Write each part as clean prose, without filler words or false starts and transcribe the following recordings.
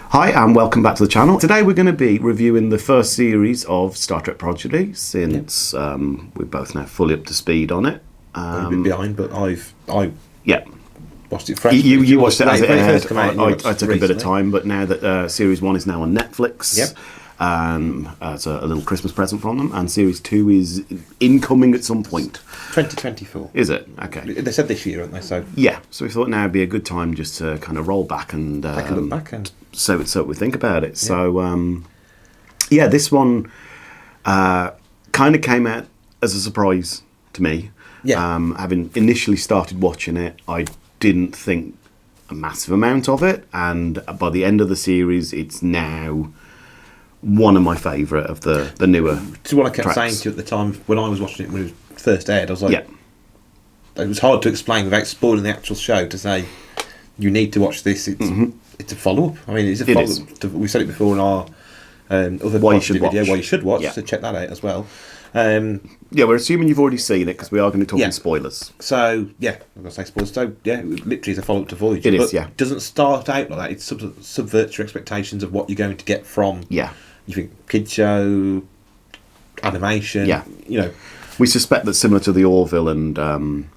Hi and welcome back to the channel. Today we're going to be reviewing the first series of Star Trek Prodigy, since we're both now fully up to speed on it. I'm a bit behind, but I watched it fresh. You watched it as it aired. I took a bit of recently. time, but now that Series 1 is now on Netflix, Yep. it's a little Christmas present from them, and Series 2 is incoming at some point. 2024. Is it? Okay. They said this year, aren't they? So Yeah, so we thought now would be a good time just to kind of roll back and take a look back and so what we think about it. So, this one kind of came out as a surprise to me. Yeah. Having initially started watching it, I didn't think a massive amount of it, and by the end of the series, it's now one of my favourite of the newer This is what I kept tracks. saying to you at the time when I was watching it when it first aired. I was like, Yeah. it was hard to explain without spoiling the actual show to say you need to watch this. It's a follow up. I mean, it's a It follow is. up. We said it before in our other Why you Prodigy should video. watch. Why you should watch. Yeah. So check that out as well. Yeah, we're assuming you've already seen it because we are going to be talking spoilers. So yeah, I'm gonna say spoilers. So yeah, it literally is a follow up to Voyager. It is, but yeah. It doesn't start out like that. It subverts your expectations of what you're going to get from. Yeah. You think kid show, animation. Yeah. You know. We suspect that similar to the Orville and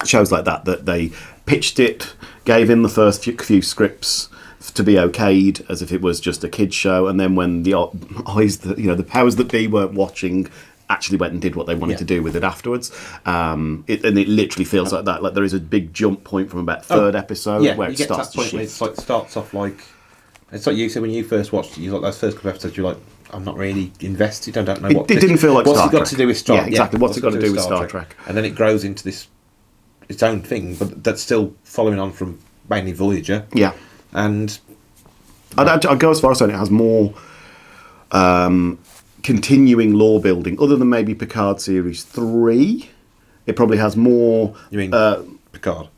shows like that they pitched it, gave in the first few scripts to be okayed as if it was just a kids show, and then when the powers that be weren't watching, actually went and did what they wanted to do with it afterwards. It literally feels like that. Like there is a big jump point from about third episode where you it get starts to that to point where shift. it's like starts off like it's like you said when you first watched it. You like those first couple of episodes. You're like, I'm not really invested. I don't know what. It didn't feel like what's Star it got Trek. to do with Star. Yeah, exactly. What's it got to do with Star Trek? And And then it grows into this its own thing, but that's still following on from mainly Voyager. Yeah. And I'd go as far as saying it has more continuing lore building, other than maybe Picard Series 3. It probably has more. you mean Picard?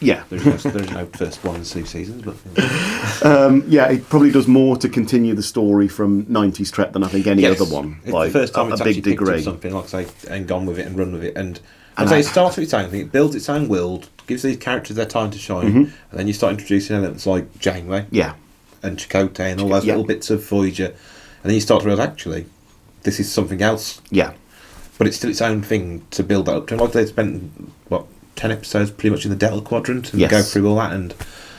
Yeah. There's no first 1 and 2 seasons, but It probably does more to continue the story from 90s Trek than I think any yes. other one. It's Like the first time a it's big actually picked up degree. something like say and gone with it and run with it, and And say I- it starts with its own thing. It builds its own world, gives these characters their time to shine, and then you start introducing elements like Janeway Yeah. and Chakotay and all those little bits of Voyager, and then you start to realise actually this is something else, Yeah. but it's still its own thing to build that up to. Like they spent 10 episodes pretty much in the Delta Quadrant and Yes. go through all that and.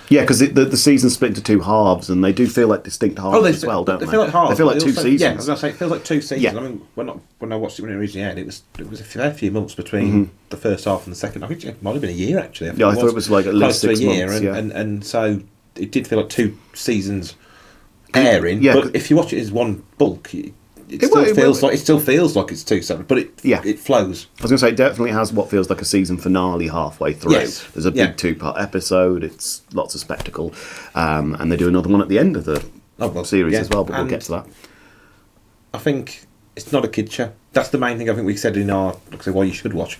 Yeah, because the season's split into two halves, and they do feel like distinct halves as well, don't they? They feel like halves. They feel like but two also- seasons. Yeah, I was going to say, it feels like 2 seasons. Yeah. I mean, when I watched it when it originally aired, it was a fair few months between the first half and the second. I think it might have been a year, actually. Yeah, I thought it was like at least close to 6 a year, months, and so it did feel like 2 seasons airing. Yeah, but if you watch it as one bulk, it still feels like it's 2 separate, but it flows. I was going to say, it definitely has what feels like a season finale halfway through. Yes. There's a big 2-part episode, it's lots of spectacle, and they do another one at the end of the series as well, but we'll get to that. I think it's not a kid show. That's the main thing I think we said in our why you should watch.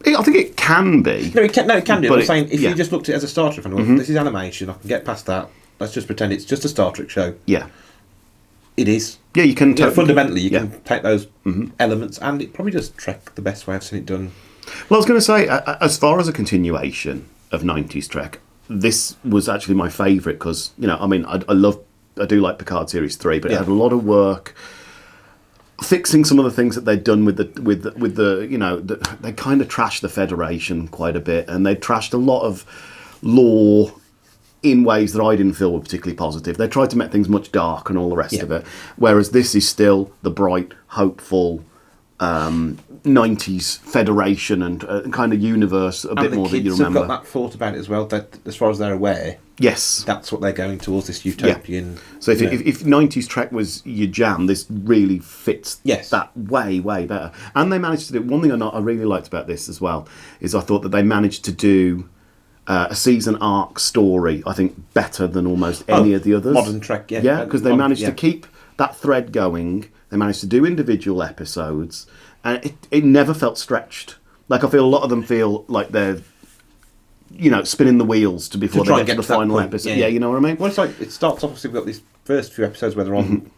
I think it can be. No, it can do. But I'm saying if yeah. you just looked at it as a Star Trek fan, this is animation. I can get past that. Let's just pretend it's just a Star Trek show. Yeah. It is. Yeah, you can... Fundamentally, you can take those elements, and it probably does Trek the best way I've seen it done. Well, I was going to say, as far as a continuation of 90s Trek, this was actually my favourite because, I do like Picard Series 3, but it had a lot of work fixing some of the things that they'd done with the they kind of trashed the Federation quite a bit, and they trashed a lot of lore in ways that I didn't feel were particularly positive. They tried to make things much dark and all the rest of it, whereas this is still the bright, hopeful 90s Federation and kind of universe a bit more that you remember. And the kids have got that thought about it as well, that as far as they're aware, yes, that's what they're going towards, this utopian... So if 90s Trek was your jam, this really fits that way, way better. And they managed to do... One thing I really liked about this as well is I thought that they managed to do a season arc story, I think, better than almost any of the others. Modern Trek, yeah. Yeah, because they managed to keep that thread going. They managed to do individual episodes, and it never felt stretched. Like, I feel a lot of them feel like they're, spinning the wheels before they get to the final episode. Yeah, you know what I mean? Well, it's like, it starts off, obviously, we've got these first few episodes where they're on,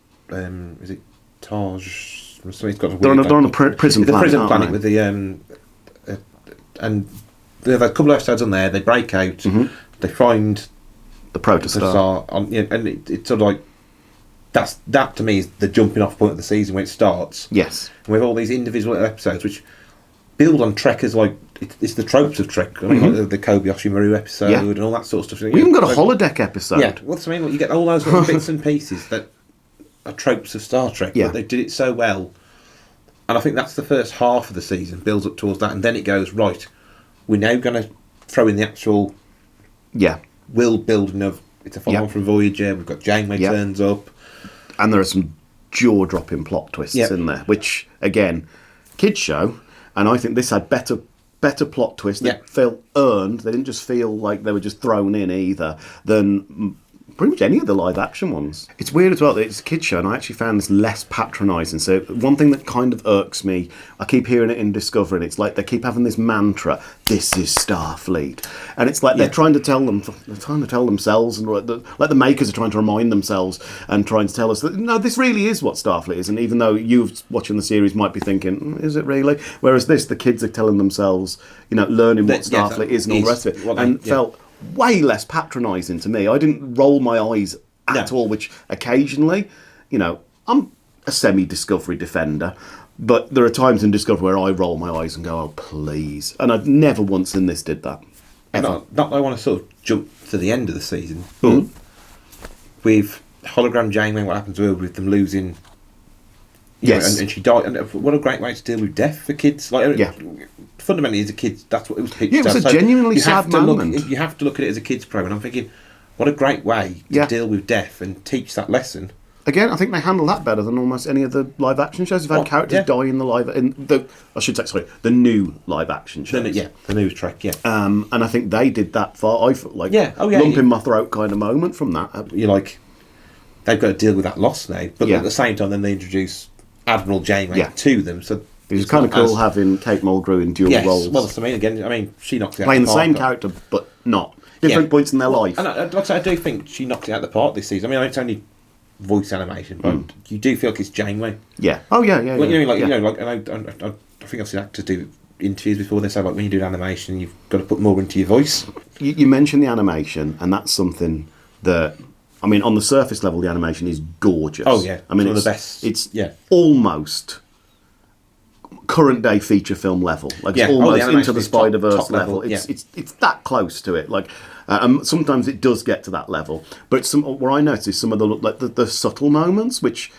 is it Taj? Somebody's got a they're on a prison planet, the prison planet they? with the, and they have a couple of episodes on there, they break out, they find the protostar. And it's sort of like that to me is the jumping off point of the season when it starts. Yes. And with all these individual episodes which build on Trek as like it's the tropes of Trek. I mean, like the Kobayashi Maru episode and all that sort of stuff. We even got a holodeck episode. Yeah, what's I mean? You get all those little bits and pieces that are tropes of Star Trek. Yeah. But they did it so well, and I think that's the first half of the season builds up towards that, and then it goes right. We're now going to throw in the actual world building of it's a follow-on from Voyager. We've got Janeway turns up, and there are some jaw-dropping plot twists in there, which again, kids show, and I think this had better plot twists that felt earned. They didn't just feel like they were just thrown in either than pretty much any of the live action ones. It's weird as well that it's a kids show, and I actually found this less patronising. So one thing that kind of irks me, I keep hearing it in Discovery, and it's like they keep having this mantra, this is Starfleet, and it's like they're trying to tell themselves, and like the makers are trying to remind themselves and trying to tell us that no, this really is what Starfleet is. And even though you watching the series might be thinking, is it really? Whereas this, the kids are telling themselves, learning what Starfleet is and all the rest of it, and felt way less patronising to me. I didn't roll my eyes at all, which occasionally, I'm a semi-Discovery defender, but there are times in Discovery where I roll my eyes and go, oh, please. And I've never once in this did that. Ever. Not that I want to sort of jump to the end of the season, but with Hologram Janeway, what happens to her with them losing... and she died. And what a great way to deal with death for kids. Fundamentally, as a kid, that's what it was pitched as. It was a genuinely sad moment. You have to look at it as a kid's program. And I'm thinking, what a great way to deal with death and teach that lesson. Again, I think they handle that better than almost any of the live action shows. They've had characters die in the new live action shows. The new Trek. And I think they did that far. I felt like lump in my throat kind of moment from that. You're like, they've got to deal with that loss now, but at the same time, then they introduce Admiral Janeway to them. So it was kind of cool having Kate Mulgrew in dual roles. Well, that's what I mean. She knocks it out playing the park. Playing the same character, but not. Different points in their life. And I do think she knocked it out of the park this season. I mean, it's only voice animation, but you do feel like it's Janeway. Yeah. Oh, yeah. And I think I've seen actors do interviews before. They say, like, when you do animation, you've got to put more into your voice. You mentioned the animation, and that's something that... I mean, on the surface level, the animation is gorgeous. Oh, yeah. I mean, it's one of the best. It's almost current day feature film level. Like, it's almost Into the Spider-Verse level. It's that close to it. Like, sometimes it does get to that level. But where I notice some of the subtle moments, which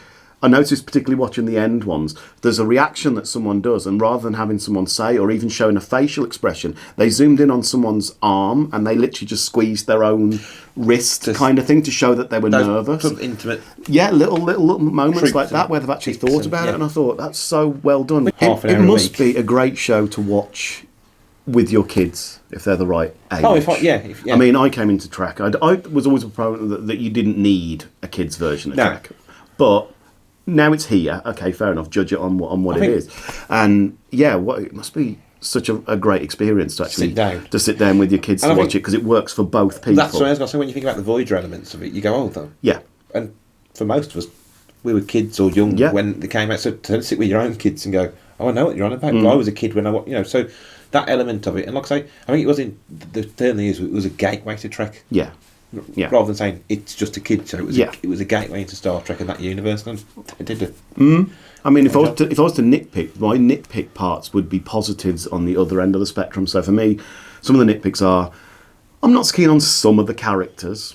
I noticed particularly watching the end ones, there's a reaction that someone does, and rather than having someone say or even showing a facial expression, they zoomed in on someone's arm and they literally just squeezed their own wrist kind of thing to show that they were nervous. Sort of intimate. Yeah, little moments like that where they've actually thought about it, and I thought, that's so well done. It must be a great show to watch with your kids if they're the right age. I mean, I came into Trek. I was always a proponent that you didn't need a kids' version of Trek, but now it's here. Okay, fair enough. Judge it on what it is, and it must be such a great experience to actually sit down with your kids to watch it, because it works for both people. That's what I was going to say. When you think about the Voyager elements of it, you go, and for most of us, we were kids or young when they came out. So to sit with your own kids and go, oh, I know what you're on about. But I was a kid when so that element of it, and like I say, I think it was in the early years. It was a gateway to Trek. Yeah. Rather than saying it's just a kid show, it was a gateway into Star Trek and that universe, and it did it. I mean, if I was to nitpick, my nitpick parts would be positives on the other end of the spectrum. So for me, some of the nitpicks are, I'm not so keen on some of the characters.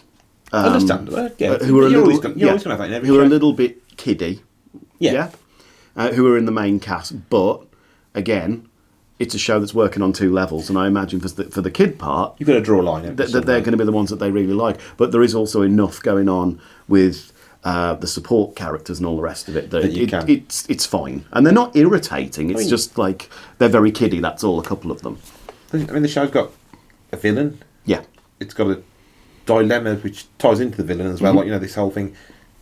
Understandable, who are always going to have that in every show. Who are a little bit kiddie. Who are in the main cast, but again, it's a show that's working on two levels, and I imagine for the kid part, you've got to draw a line. That they're going to be the ones that they really like. But there is also enough going on with the support characters and all the rest of it that it's fine, and they're not irritating. It's just like they're very kiddie. That's all. A couple of them. I mean, the show's got a villain. Yeah, it's got a dilemma which ties into the villain as well. Like this whole thing.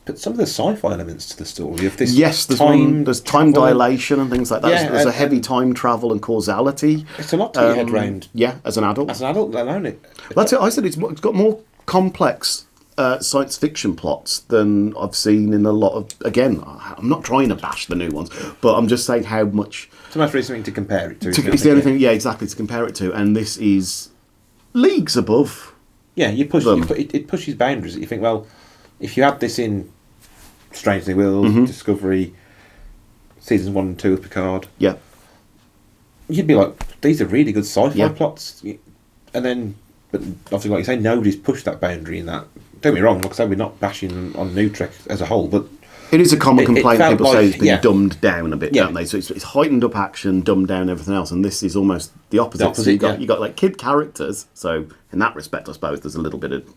But some of the sci-fi elements to the story of this, there's time dilation and things like that. There's a heavy time travel and causality. It's a lot to get your head round. Yeah, as an adult. As an adult, alone it. That's it. I said it's got more complex science fiction plots than I've seen in a lot of. Again, I'm not trying to bash the new ones, but I'm just saying how much. So much something to compare it to. It's the only thing, exactly, to compare it to, and this is leagues above Yeah, it pushes boundaries that you think, well, if you had this in Strange New Worlds, Discovery, seasons 1 and 2 of Picard, you'd be like, these are really good sci-fi plots. And then, but obviously, like you say, nobody's pushed that boundary in that. Don't get me wrong, like I say, we're not bashing on New Trek as a whole, but it is a common complaint. People say it's been dumbed down a bit, don't they? So it's heightened up action, dumbed down everything else, and this is almost the opposite. So you got like kid characters. So in that respect, I suppose there's a little bit of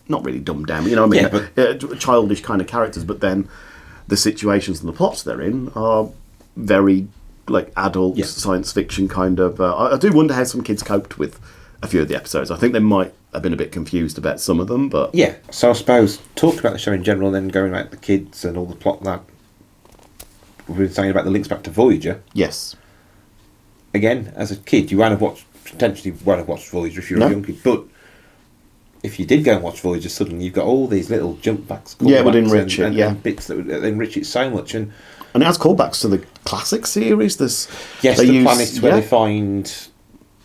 not really dumbed down, but you know what I mean? But childish kind of characters. But then the situations and the plots they're in are very like adult science fiction kind of. I do wonder how some kids coped with a few of the episodes. I think they might have been a bit confused about some of them, but so I suppose talk about the show in general, and then going back to the kids and all the plot that we've been saying about the links back to Voyager. Yes. Again, as a kid, you potentially won't have watched Voyager if you were a young kid, but if you did go and watch Voyager, suddenly you've got all these little jump backs, it would enrich and bits that would enrich it so much, and it has callbacks to the classic series. There's the planets where they find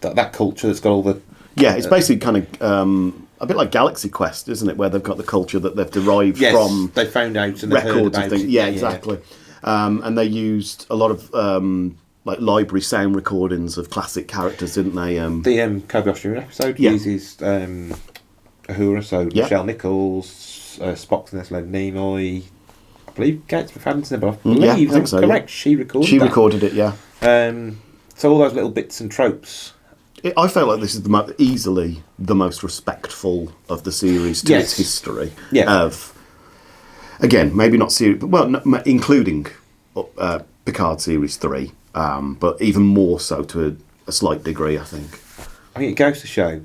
that culture that's got all the it's basically kind of a bit like Galaxy Quest, isn't it? Where they've got the culture that they've derived from. They found out and records of things. Yeah, exactly. And they used a lot of like library sound recordings of classic characters, didn't they? The Kobayashi episode uses Uhura, so Michelle Nichols, Spock's in Leonard Nimoy. I believe Gates McFadden's in it, but I believe I think so, correct. She recorded it. Yeah. So all those little bits and tropes. I felt like this is easily the most respectful of the series to its history. Of, again, maybe not series, but including Picard Series 3, but even more so to a slight degree, I think. I think it goes to show,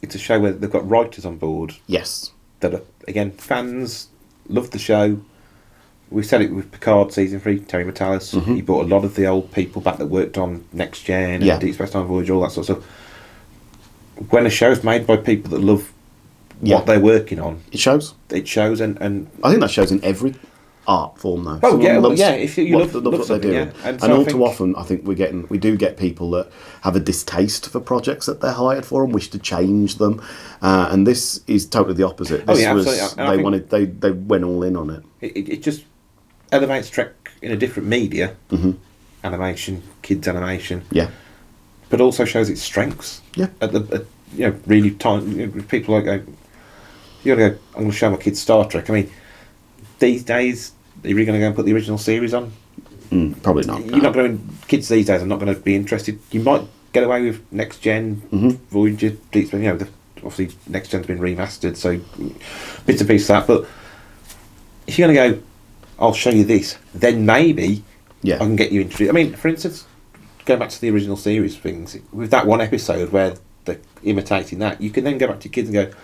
it's a show where they've got writers on board. Yes. That are, again, fans, love the show. We said it with Picard Season 3, Terry Matalas. He brought a lot of the old people back that worked on Next Gen and Deep Space Nine Voyager, all that sort of stuff. When a show's made by people that love what they're working on... It shows. It shows, and I think that shows in every art form, though. Oh, if you love what they're doing. And so all too often, I think we do get people that have a distaste for projects that they're hired for and wish to change them. And this is totally the opposite. This absolutely. They went all in on it. It just elevates Trek in a different media, animation, kids animation, but also shows its strengths. Really people like go, you gotta go, I'm going to show my kids Star Trek. I mean, these days, are you really going to go and put the original series on? Probably not. You're not going. Kids these days are not going to be interested. You might get away with Next Gen, Voyager, Deep Space. Obviously Next Gen's been remastered, so bits and pieces of that. But if you're going to go, I'll show you this, then maybe I can get you introduced. I mean, for instance, going back to the original series things, with that one episode where they're imitating that, you can then go back to your kids and go,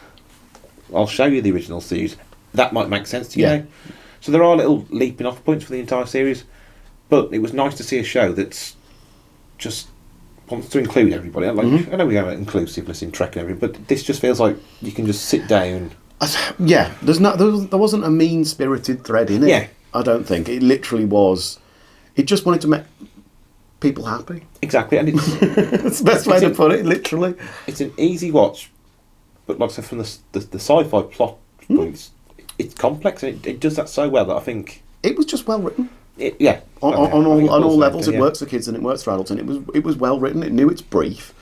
I'll show you the original series. That might make sense to you now. So there are little leaping off points for the entire series, but it was nice to see a show that's just wants to include everybody. I know we have inclusiveness in Trek and everything, but this just feels like you can just sit down. There wasn't a mean-spirited thread in it. Yeah. I don't think. It literally was... It just wanted to make people happy. Exactly. And it's the best way to put it, literally. It's an easy watch, but like I said, from the sci-fi plot points, it's complex, and it does that so well that I think... It was just well written. On all levels, it works for kids and it works for adults, and it was well written. It knew its brief,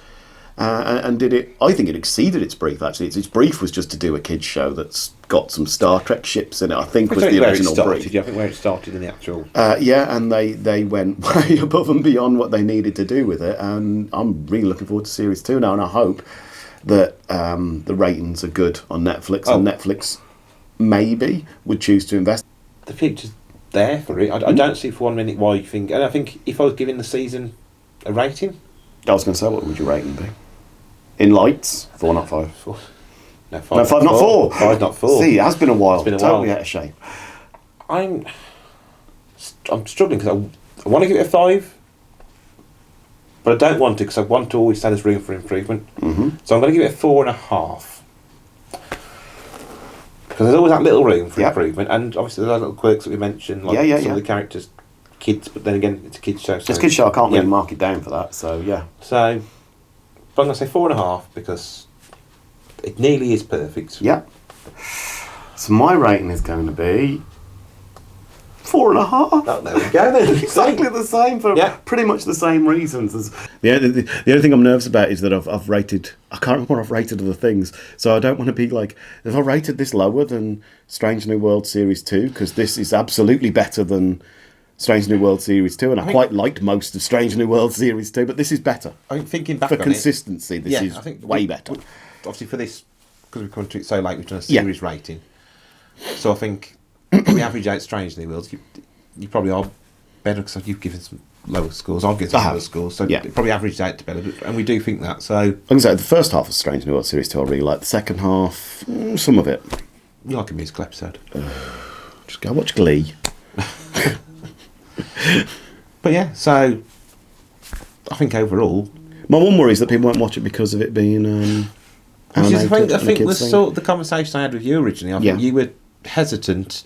and did it. I think it exceeded its brief. Actually, its brief was just to do a kids show that's got some Star Trek ships in it. I think was the original brief. I think where it started in the actual. And they went way above and beyond what they needed to do with it, and I'm really looking forward to Series 2 now, and I hope that the ratings are good on Netflix, and Netflix maybe would choose to invest. The future's there for it. I don't see for 1 minute why you think... And I think if I was giving the season a rating... I was going to say, what would your rating be? In lights? 4, not 5. 4. No, 5, no, 5 not 4. 5 not 4. See, it has been a while. It's been a totally while. Out of shape. I'm struggling because I want to give it a 5, but I don't want to because I want to always say there's room for improvement. So I'm going to give it a 4.5. Because there's always that little room for improvement, and obviously there's little quirks that we mentioned, like some of the characters, kids, but then again, it's a kids' show. So it's a kids' show, I can't really mark it down for that, so yeah. So, but I'm going to say 4.5 because It nearly is perfect. Yeah. So my rating is going to be 4.5. Oh, there we go then. Exactly the same for pretty much the same reasons. The only thing I'm nervous about is that I've rated... I can't remember what I've rated other things, so I don't want to be like... Have I rated this lower than Strange New World Series 2? Because this is absolutely better than Strange New World Series 2, and I quite liked most of Strange New World Series 2, but this is better. I think thinking back for on consistency, this is way better. Obviously for this, because we've come to it so late, we've done a series rating. So I think... we average out Strange New Worlds. You probably are better because you've given some lower scores. I've given some lower scores, so it probably averaged out to better. And we do think that. So I'm going to say the first half of Strange New World Series 2 I really like. The second half, some of it. You like a musical episode? Just go watch Glee. But yeah, so I think overall, my one worry is that people won't watch it because of it being animated. I think was sort of the conversation I had with you originally. I think you were hesitant,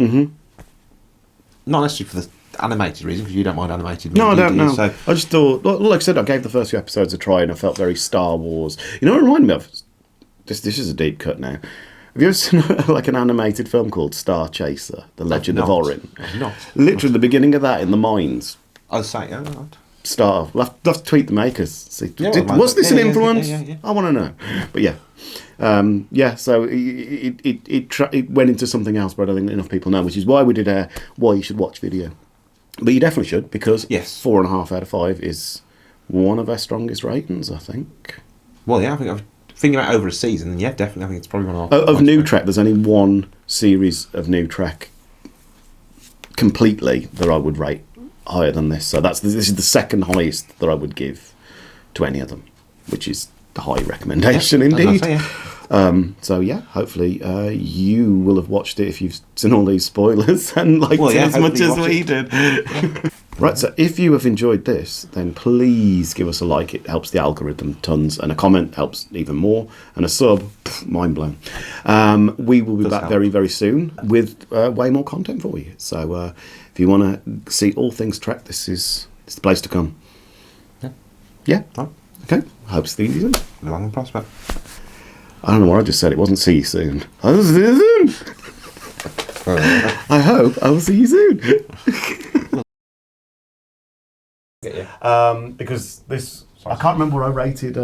not necessarily for the animated reason, because you don't mind animated movies. No, I don't know. So I just thought, like I said, I gave the first few episodes a try and I felt very Star Wars. You know what it reminded me of? This is a deep cut now. Have you ever seen like an animated film called Star Chaser, The Legend of Orin? Not. Literally the beginning of that in the mines. I'll say, not. Star. I'll have to tweet the makers. See, was this an influence? Yeah. I want to know. But so it went into something else, but I don't think enough people know, which is why we did why you should watch video. But you definitely should, because 4.5 out of 5 is one of our strongest ratings, I think. Well, yeah, I think thinking about over a season, definitely, I think it's probably one of New Trek. There's only one series of New Trek completely that I would rate higher than this. So this is the second highest that I would give to any of them, which is the high recommendation indeed. Hopefully you will have watched it if you've seen all these spoilers and liked it as much as we did. Right, so if you have enjoyed this, then please give us a like. It helps the algorithm tons, and a comment helps even more, and a sub, mind blown. We will be back very, very soon with way more content for you. So if you want to see all things Trek, this is the place to come. Yeah? Oh. Okay, hope to see you soon. Long and prosper. I don't know what I just said. It wasn't see you soon. I will see you soon. I hope I will see you soon. Because this... I can't remember what I rated...